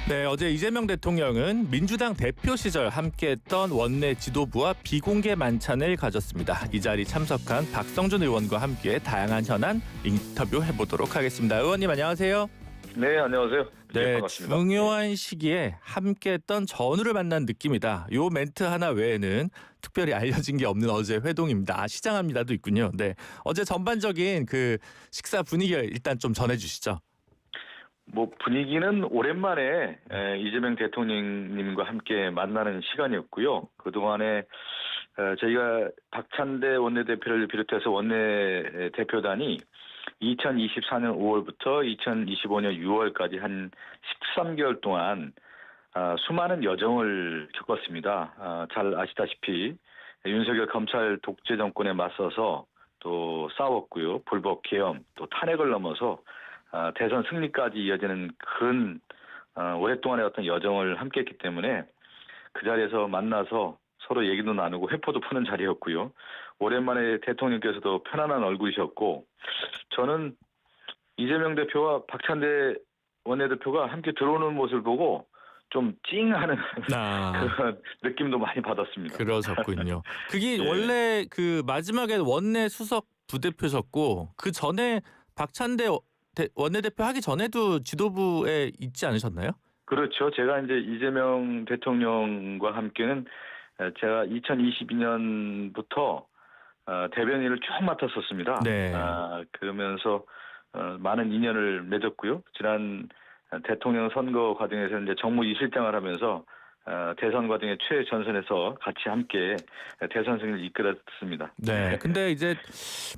네, 어제 이재명 대통령은 민주당 대표 시절 함께했던 원내 지도부와 비공개 만찬을 가졌습니다. 이 자리 참석한 박성준 의원과 함께 다양한 현안 인터뷰 해보도록 하겠습니다. 의원님 안녕하세요. 네, 안녕하세요. 네, 반갑습니다. 중요한 시기에 함께했던 전우를 만난 느낌이다. 요 멘트 하나 외에는 특별히 알려진 게 없는 어제 회동입니다. 시장합니다도 있군요. 네, 어제 전반적인 그 식사 분위기 일단 좀 전해주시죠. 뭐 분위기는 오랜만에 이재명 대통령님과 함께 만나는 시간이었고요. 그동안에 저희가 박찬대 원내대표를 비롯해서 원내대표단이 2024년 5월부터 2025년 6월까지 한 13개월 동안 수많은 여정을 겪었습니다. 잘 아시다시피 윤석열 검찰 독재 정권에 맞서서 또 싸웠고요. 불법 계엄, 또 탄핵을 넘어서 대선 승리까지 이어지는 큰 오랫동안의 어떤 여정을 함께했기 때문에 그 자리에서 만나서 서로 얘기도 나누고 회포도 푸는 자리였고요. 오랜만에 대통령께서도 편안한 얼굴이셨고 저는 이재명 대표와 박찬대 원내대표가 함께 들어오는 모습을 보고 좀 찡하는 그런 느낌도 많이 받았습니다. 그러셨군요. 그게 네. 원래 그 마지막에 원내 수석 부대표셨고 그 전에 박찬대 원내대표 하기 전에도 지도부에 있지 않으셨나요? 그렇죠. 제가 이제 이재명 대통령과 함께는 제가 2022년부터 대변인을 쭉 맡았었습니다. 네. 그러면서 많은 인연을 맺었고요. 지난 대통령 선거 과정에서 이제 정무위실장을 하면서 대선 과정의 최전선에서 같이 함께 대선 승리를 이끌었습니다. 네. 근데 이제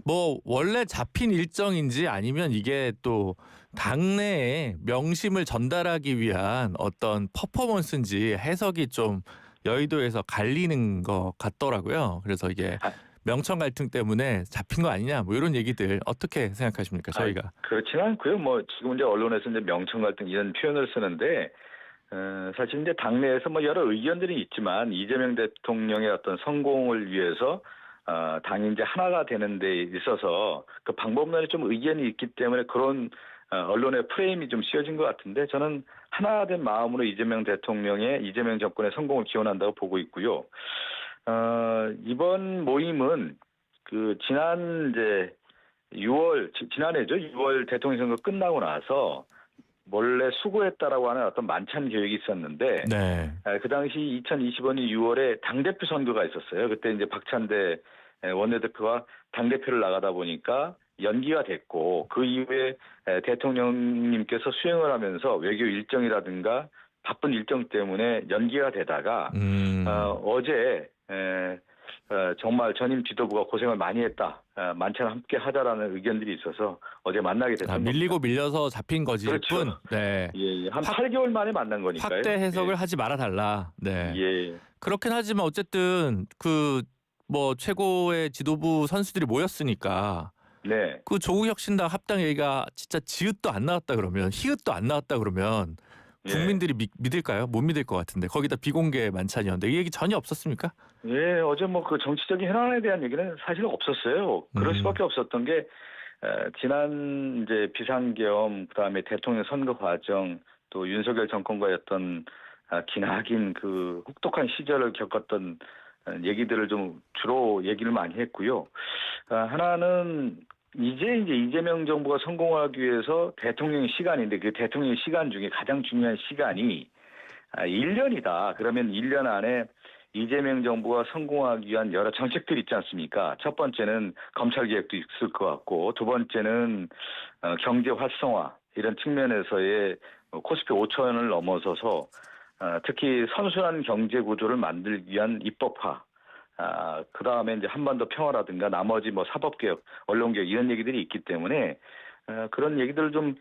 뭐 원래 잡힌 일정인지 아니면 이게 또 당내에 명심을 전달하기 위한 어떤 퍼포먼스인지 해석이 좀 여의도에서 갈리는 것 같더라고요. 그래서 이게 명청 갈등 때문에 잡힌 거 아니냐 뭐 이런 얘기들 어떻게 생각하십니까? 저희가. 그렇지는 않고요. 뭐 지금 이제 언론에서 이제 명청 갈등 이런 표현을 쓰는데 사실 이제 당내에서 뭐 여러 의견들이 있지만 이재명 대통령의 어떤 성공을 위해서 당이 이제 하나가 되는 데 있어서 그 방법론에 좀 의견이 있기 때문에 그런 언론의 프레임이 좀 씌워진 것 같은데 저는 하나 된 마음으로 이재명 정권의 성공을 기원한다고 보고 있고요. 이번 모임은 그 지난 이제 지난해죠. 6월 대통령 선거 끝나고 나서 몰래 수고했다라고 하는 어떤 만찬 계획이 있었는데 네. 그 당시 2025년 6월에 당대표 선거가 있었어요. 그때 이제 박찬대 원내대표가 당대표를 나가다 보니까 연기가 됐고 그 이후에 대통령님께서 수행을 하면서 외교 일정이라든가 바쁜 일정 때문에 연기가 되다가 어제 정말 전임 지도부가 고생을 많이 했다. 만찬 함께 하자라는 의견들이 있어서 어제 만나게 됐습니다. 밀리고 밀려서 잡힌 거지일 그렇죠. 뿐. 네. 예, 한 8개월 만에 만난 거니까요. 확대 해석을 하지 말아 달라. 네. 예. 그렇긴 하지만 어쨌든 그 뭐 최고의 지도부 선수들이 모였으니까 네. 그 조국 혁신당 합당 얘기가 진짜 지읒도 안 나왔다 그러면 히읗도 안 나왔다 그러면 국민들이 믿을까요? 못 믿을 것 같은데 거기다 비공개 만찬이었는데 이 얘기 전혀 없었습니까? 예, 어제 뭐 그 정치적인 현안에 대한 얘기는 사실 없었어요. 그럴 수밖에 없었던 게 지난 이제 비상계엄 그다음에 대통령 선거 과정 또 윤석열 정권과의 어떤 기나긴 그 혹독한 시절을 겪었던 얘기들을 좀 주로 얘기를 많이 했고요. 하나는 이제 이재명 정부가 성공하기 위해서 대통령 시간인데 그 대통령 시간 중에 가장 중요한 시간이 1년이다. 그러면 1년 안에 이재명 정부가 성공하기 위한 여러 정책들이 있지 않습니까? 첫 번째는 검찰 개혁도 있을 것 같고 두 번째는 경제 활성화 이런 측면에서의 코스피 5천을 넘어서서 특히 선순환 경제 구조를 만들기 위한 입법화 그 다음에 이제 한반도 평화라든가 나머지 뭐 사법개혁, 언론개혁 이런 얘기들이 있기 때문에 그런 얘기들을 좀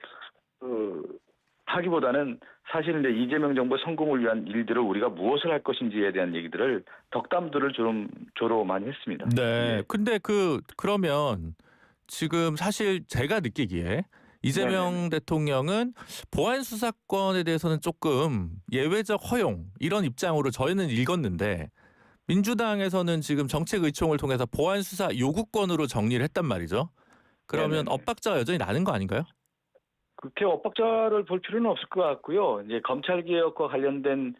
하기보다는 사실 이제 이재명 정부의 성공을 위한 일들을 우리가 무엇을 할 것인지에 대한 얘기들을 덕담들을 좀 주로 많이 했습니다. 네. 예. 근데 그러면 지금 사실 제가 느끼기에 이재명 대통령은 보안 수사권에 대해서는 조금 예외적 허용 이런 입장으로 저희는 읽었는데 민주당에서는 지금 정책 의총을 통해서 보안 수사 요구권으로 정리를 했단 말이죠. 그러면 네네네. 엇박자가 여전히 나는 거 아닌가요? 그렇게 엇박자를 볼 필요는 없을 것 같고요. 이제 검찰 개혁과 관련된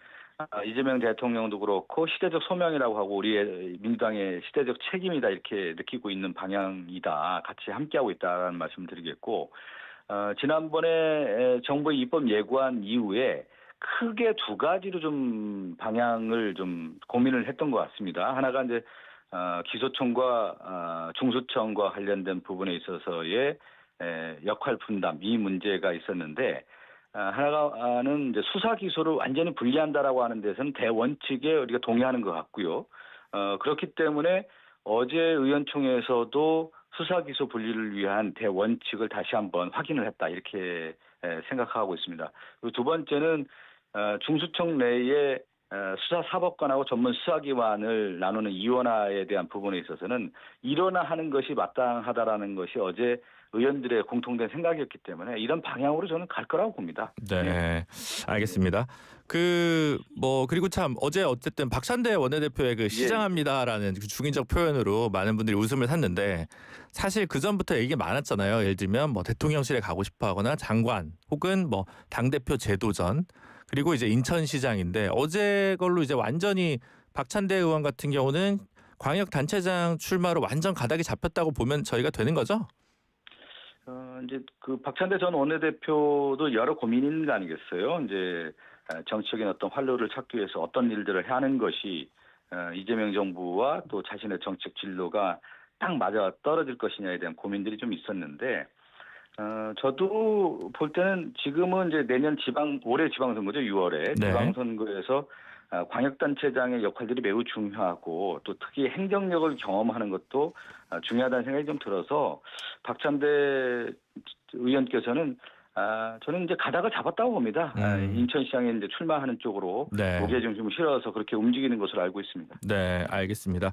이재명 대통령도 그렇고 시대적 소명이라고 하고 우리의 민주당의 시대적 책임이다 이렇게 느끼고 있는 방향이다. 같이 함께하고 있다는 말씀드리겠고 지난번에 정부의 입법 예고한 이후에 크게 두 가지로 좀 방향을 좀 고민을 했던 것 같습니다. 하나가 이제 기소청과 중수청과 관련된 부분에 있어서의 역할 분담 이 문제가 있었는데 하나는 이제 수사 기소를 완전히 분리한다라고 하는 데서는 대원칙에 우리가 동의하는 것 같고요. 그렇기 때문에 어제 의원총회에서도 수사 기소 분리를 위한 대원칙을 다시 한번 확인을 했다 이렇게 생각하고 있습니다. 그리고 두 번째는 중수청 내에 수사사법관하고 전문 수사기관을 나누는 이원화에 대한 부분에 있어서는 일원화하는 것이 마땅하다라는 것이 어제 의원들의 공통된 생각이었기 때문에 이런 방향으로 저는 갈 거라고 봅니다. 네, 알겠습니다. 그리고 참 어제 어쨌든 박찬대 원내대표의 그 시장합니다라는 그 중의적 표현으로 많은 분들이 웃음을 샀는데 사실 그 전부터 얘기 많았잖아요. 예를 들면 뭐 대통령실에 가고 싶어하거나 장관 혹은 뭐 당대표 재도전 그리고 이제 인천시장인데 어제 걸로 이제 완전히 박찬대 의원 같은 경우는 광역단체장 출마로 완전 가닥이 잡혔다고 보면 저희가 되는 거죠? 이제 그 박찬대 전 원내대표도 여러 고민이 있는 거 아니겠어요? 이제 정치적인 어떤 활로를 찾기 위해서 어떤 일들을 하는 것이 이재명 정부와 또 자신의 정책 진로가 딱 맞아 떨어질 것이냐에 대한 고민들이 좀 있었는데 저도 볼 때는 지금은 이제 내년 올해 지방선거죠, 6월에 네. 지방선거에서 광역단체장의 역할들이 매우 중요하고 또 특히 행정력을 경험하는 것도 중요하다는 생각이 좀 들어서 박찬대 의원께서는 저는 이제 가닥을 잡았다고 봅니다. 인천시장에 이제 출마하는 쪽으로 네. 무게 중심을 실어서 그렇게 움직이는 것으로 알고 있습니다. 네, 알겠습니다.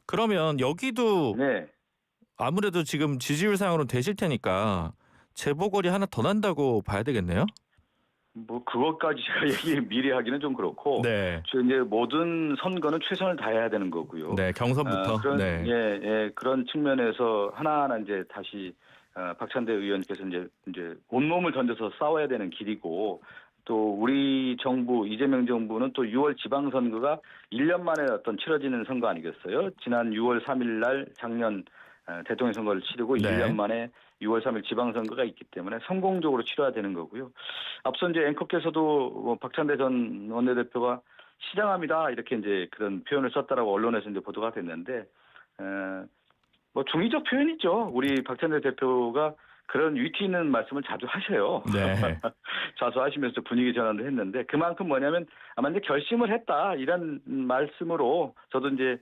그러면 여기도 네. 아무래도 지금 지지율상으로 되실 테니까 재보궐이 하나 더 난다고 봐야 되겠네요. 뭐 그것까지 제가 미리 하기는 좀 그렇고 네. 이제 모든 선거는 최선을 다해야 되는 거고요. 네, 경선부터. 그런 측면에서 하나하나 이제 다시 박찬대 의원께서 이제 온몸을 던져서 싸워야 되는 길이고 또 우리 정부 이재명 정부는 또 6월 지방선거가 1년 만에 어떤 치러지는 선거 아니겠어요? 지난 6월 3일 날 작년 대통령 선거를 치르고 네. 1년 만에 6월 3일 지방선거가 있기 때문에 성공적으로 치러야 되는 거고요. 앞서 이제 앵커께서도 박찬대 전 원내대표가 시장합니다 이렇게 이제 그런 표현을 썼다라고 언론에서 이제 보도가 됐는데 뭐 중의적 표현이죠. 우리 박찬대 대표가 그런 위트 있는 말씀을 자주 하셔요. 네. 자주 하시면서 분위기 전환을 했는데 그만큼 뭐냐면 아마 이제 결심을 했다 이런 말씀으로 저도 이제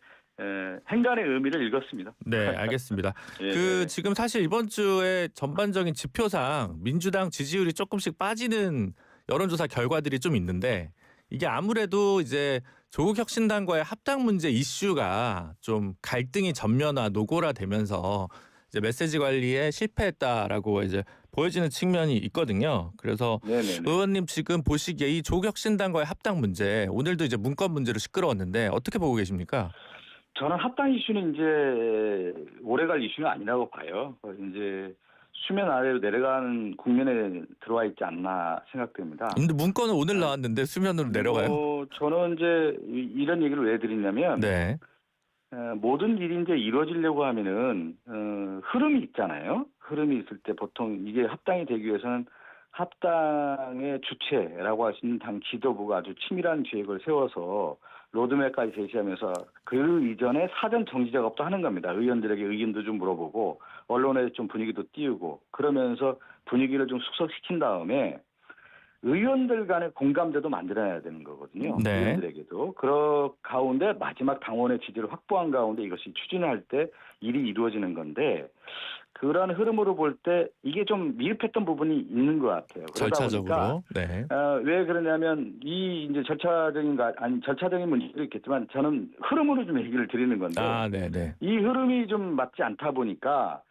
행간의 의미를 읽었습니다. 네, 알겠습니다. 예. 지금 사실 이번 주에 전반적인 지표상 민주당 지지율이 조금씩 빠지는 여론조사 결과들이 좀 있는데 이게 아무래도 이제 조국혁신당과의 합당 문제 이슈가 좀 갈등이 전면화 노골화되면서 이제 메시지 관리에 실패했다라고 이제 보여지는 측면이 있거든요. 그래서 네네네. 의원님 지금 보시기에 이 조국혁신당과의 합당 문제 오늘도 이제 문건 문제로 시끄러웠는데 어떻게 보고 계십니까? 저는 합당 이슈는 이제 오래갈 이슈는 아니라고 봐요. 이제 수면 아래로 내려가는 국면에 들어와 있지 않나 생각됩니다. 근데 문건은 오늘 나왔는데 수면으로 내려가요? 저는 이제 이런 얘기를 왜 드리냐면 네. 모든 일이 이제 이루어지려고 하면은 흐름이 있잖아요. 흐름이 있을 때 보통 이게 합당이 되기 위해서는 합당의 주체라고 할 수 있는 당 지도부가 아주 치밀한 계획을 세워서 로드맵까지 제시하면서 그 이전에 사전 정지 작업도 하는 겁니다. 의원들에게 의견도 좀 물어보고 언론에 좀 분위기도 띄우고 그러면서 분위기를 좀 숙성시킨 다음에 의원들 간의 공감대도 만들어내야 되는 거거든요. 네. 의원들에게도. 그런 가운데 마지막 당원의 지지를 확보한 가운데 이것이 추진할 때 일이 이루어지는 건데 그런 흐름으로 볼 때 이게 좀 미흡했던 부분이 있는 것 같아요. 그러다 절차적으로. 보니까 네. 왜 그러냐면 이 이제 절차적인 문제도 있겠지만 저는 흐름으로 좀 얘기를 드리는 건데 네네. 이 흐름이 좀 맞지 않다 보니까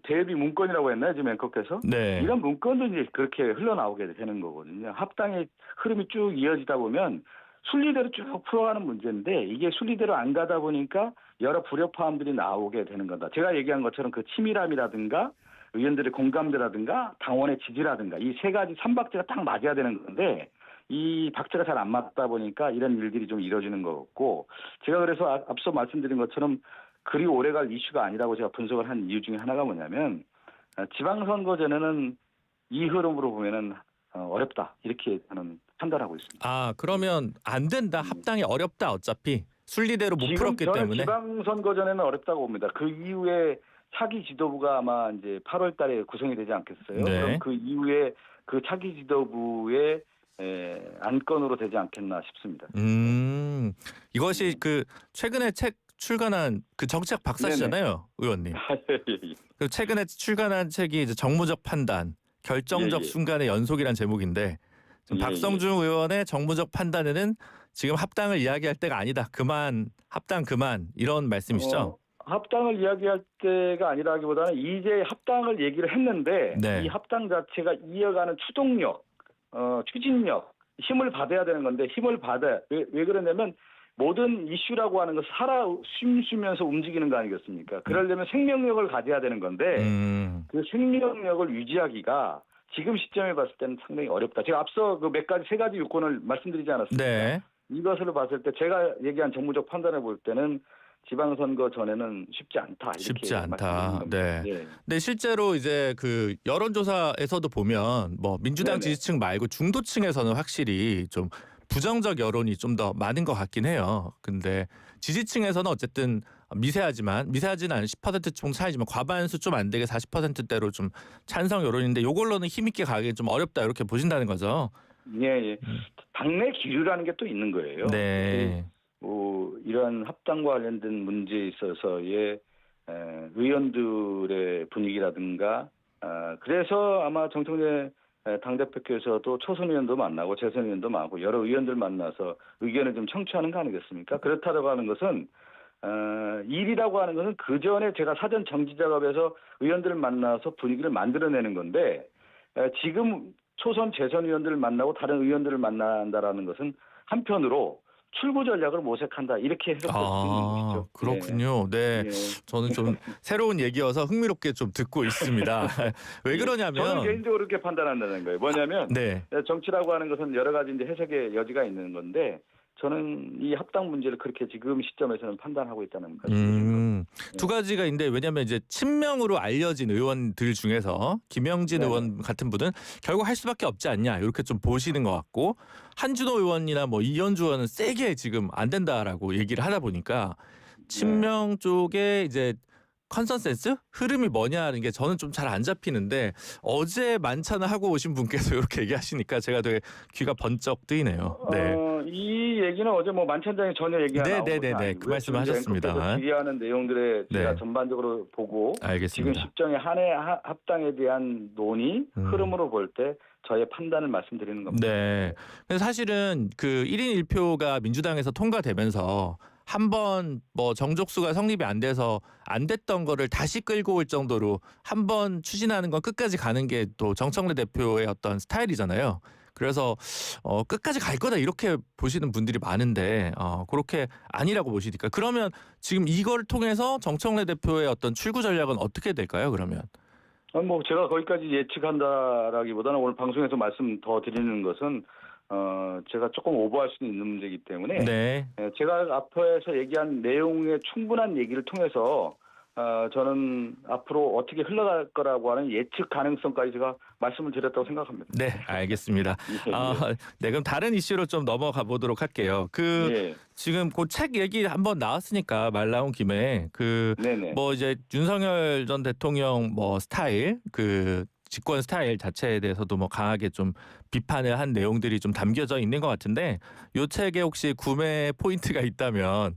대비 문건이라고 했나요, 지금 앵커께서? 네. 이런 문건도 이제 그렇게 흘러나오게 되는 거거든요. 합당의 흐름이 쭉 이어지다 보면 순리대로 쭉 풀어가는 문제인데 이게 순리대로 안 가다 보니까 여러 불협화음들이 나오게 되는 거다. 제가 얘기한 것처럼 그 치밀함이라든가 의원들의 공감대라든가 당원의 지지라든가 이 세 가지 삼박자가 딱 맞아야 되는 건데 이 박자가 잘 안 맞다 보니까 이런 일들이 좀 이뤄지는 것 같고 제가 그래서 앞서 말씀드린 것처럼 그리 오래갈 이슈가 아니라고 제가 분석을 한 이유 중에 하나가 뭐냐면 지방선거 전에는 이 흐름으로 보면은 어렵다 이렇게 저는 판단하고 있습니다. 아, 그러면 안 된다. 합당이 어렵다. 어차피 순리대로 못 지금 풀었기 저는 때문에. 지방선거 전에는 어렵다고 봅니다. 그 이후에 차기 지도부가 아마 이제 8월 달에 구성이 되지 않겠어요? 네. 그럼 그 이후에 그 차기 지도부의 안건으로 되지 않겠나 싶습니다. 이것이 그 최근에 책 출간한 그 정치학 박사시잖아요, 의원님. 그 최근에 출간한 책이 이제 정무적 판단, 결정적 예, 예. 순간의 연속이란 제목인데 지금 예, 박성준 의원의 정무적 판단에는 지금 합당을 이야기할 때가 아니다. 그만 합당 그만 이런 말씀이시죠? 합당을 이야기할 때가 아니라기보다는 이제 합당을 얘기를 했는데 네. 이 합당 자체가 이어가는 추동력, 추진력, 힘을 받아야 되는 건데 힘을 받아야 왜 그러냐면 모든 이슈라고 하는 것은 살아 숨쉬면서 움직이는 거 아니겠습니까? 그러려면 생명력을 가져야 되는 건데 그 생명력을 유지하기가 지금 시점에 봤을 때는 상당히 어렵다. 제가 앞서 그 세 가지 요건을 말씀드리지 않았습니까? 네. 이것을 봤을 때 제가 얘기한 정무적 판단을 볼 때는 지방선거 전에는 쉽지 않다. 이렇게 쉽지 않다. 말씀드리는 겁니다. 네. 예. 근데 실제로 이제 그 여론조사에서도 보면 뭐 민주당 네네. 지지층 말고 중도층에서는 확실히 좀 부정적 여론이 좀 더 많은 것 같긴 해요. 근데 지지층에서는 어쨌든 미세하지는 않은 10% 정도 차이지만 과반수 좀 안 되게 40%대로 좀 찬성 여론인데 요걸로는 힘있게 가기 좀 어렵다 이렇게 보신다는 거죠. 예. 당내 기류라는 게 또 있는 거예요. 네. 이러한 합당과 관련된 문제에 있어서의 의원들의 분위기라든가 그래서 아마 정청래 당대표께서도 초선 의원도 만나고 재선 의원도 만나고 여러 의원들 만나서 의견을 좀 청취하는 거 아니겠습니까? 그렇다고 하는 것은 일이라고 하는 것은 그 전에 제가 사전 정지 작업에서 의원들을 만나서 분위기를 만들어내는 건데 지금 초선 재선 의원들을 만나고 다른 의원들을 만난다라는 것은 한편으로 출구 전략을 모색한다 이렇게 해석할 수 있는 것이죠. 그렇군요. 네. 예. 저는 좀 새로운 얘기여서 흥미롭게 좀 듣고 있습니다. 왜 그러냐면 저는 개인적으로 그렇게 판단한다는 거예요. 뭐냐면 네. 정치라고 하는 것은 여러 가지 이제 해석의 여지가 있는 건데 저는 이 합당 문제를 그렇게 지금 시점에서는 판단하고 있다는 말씀입니다. 두 가지가 있는데 왜냐하면 이제 친명으로 알려진 의원들 중에서 김영진 네네. 의원 같은 분은 결국 할 수밖에 없지 않냐 이렇게 좀 보시는 것 같고 한준호 의원이나 뭐 이현주 의원은 세게 지금 안 된다라고 얘기를 하다 보니까 친명 쪽에 이제 컨센서스 흐름이 뭐냐는 게 저는 좀 잘 안 잡히는데 어제 만찬을 하고 오신 분께서 이렇게 얘기하시니까 제가 되게 귀가 번쩍 뜨이네요. 네. 이 얘기는 어제 뭐 만찬장에 전혀 얘기가 나온 것은 아니고요. 그 말씀을 하셨습니다. 질의하는 내용들에 제가 네. 전반적으로 보고 알겠습니다. 지금 십정의 한해 합당에 대한 논의 흐름으로 볼 때 저의 판단을 말씀드리는 겁니다. 네. 그래서 사실은 그 1인 1표가 민주당에서 통과되면서 한 번 뭐 정족수가 성립이 안 돼서 안 됐던 거를 다시 끌고 올 정도로 한 번 추진하는 건 끝까지 가는 게 또 정청래 대표의 어떤 스타일이잖아요. 그래서 끝까지 갈 거다 이렇게 보시는 분들이 많은데 그렇게 아니라고 보시니까 그러면 지금 이걸 통해서 정청래 대표의 어떤 출구 전략은 어떻게 될까요? 그러면 뭐 제가 거기까지 예측한다라기보다는 오늘 방송에서 말씀 더 드리는 것은 제가 조금 오버할 수 있는 문제이기 때문에 네. 제가 앞에서 얘기한 내용의 충분한 얘기를 통해서 저는 앞으로 어떻게 흘러갈 거라고 하는 예측 가능성까지 제가 말씀을 드렸다고 생각합니다. 네, 알겠습니다. 네, 그럼 다른 이슈로 좀 넘어가 보도록 할게요. 지금 그 책 얘기 한번 나왔으니까 말 나온 김에 뭐 이제 윤석열 전 대통령 뭐 스타일 집권 스타일 자체에 대해서도 뭐 강하게 좀 비판을 한 내용들이 좀 담겨져 있는 것 같은데 이 책에 혹시 구매 포인트가 있다면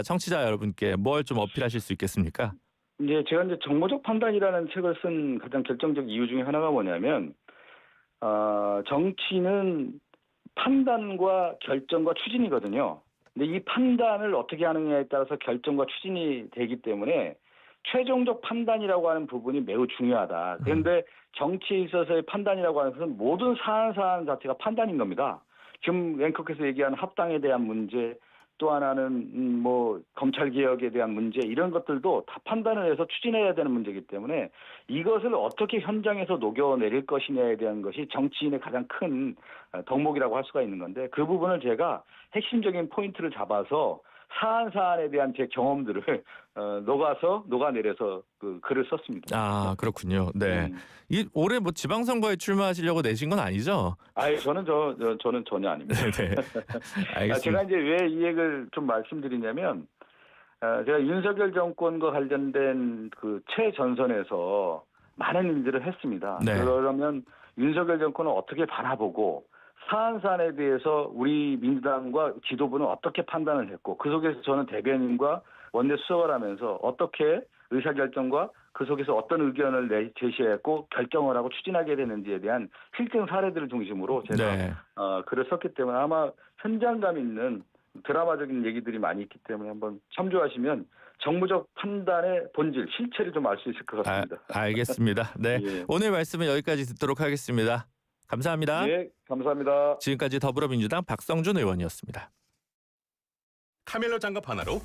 청취자 여러분께 뭘 좀 어필하실 수 있겠습니까? 제가 정무적 판단이라는 책을 쓴 가장 결정적 이유 중에 하나가 뭐냐면 정치는 판단과 결정과 추진이거든요. 근데 이 판단을 어떻게 하느냐에 따라서 결정과 추진이 되기 때문에 최종적 판단이라고 하는 부분이 매우 중요하다. 그런데 정치에 있어서의 판단이라고 하는 것은 모든 사안 자체가 판단인 겁니다. 지금 앵커께서 얘기한 합당에 대한 문제, 또 하나는 뭐 검찰 개혁에 대한 문제 이런 것들도 다 판단을 해서 추진해야 되는 문제이기 때문에 이것을 어떻게 현장에서 녹여내릴 것이냐에 대한 것이 정치인의 가장 큰 덕목이라고 할 수가 있는 건데 그 부분을 제가 핵심적인 포인트를 잡아서 사안에 대한 제 경험들을 녹아내려서 그 글을 썼습니다. 아, 그렇군요. 네. 이 올해 뭐 지방선거에 출마하시려고 내신 건 아니죠? 아예 저는 전혀 아닙니다. 네. 알겠습니다. 제가 이제 왜 이 얘기를 좀 말씀드리냐면 제가 윤석열 정권과 관련된 그 최전선에서 많은 일들을 했습니다. 네. 그러면 윤석열 정권을 어떻게 바라보고 사안에 대해서 우리 민주당과 지도부는 어떻게 판단을 했고 그 속에서 저는 대변인과 원내 수석을 하면서 어떻게 의사결정과 그 속에서 어떤 의견을 제시했고 결정을 하고 추진하게 되는지에 대한 실증 사례들을 중심으로 제가 네. 글을 썼기 때문에 아마 현장감 있는 드라마적인 얘기들이 많이 있기 때문에 한번 참조하시면 정무적 판단의 본질, 실체를 좀 알 수 있을 것 같습니다. 알겠습니다. 네. 예. 오늘 말씀은 여기까지 듣도록 하겠습니다. 감사합니다. 네, 감사합니다. 지금까지 더불어민주당 박성준 의원이었습니다. 카멜로 장갑 하나로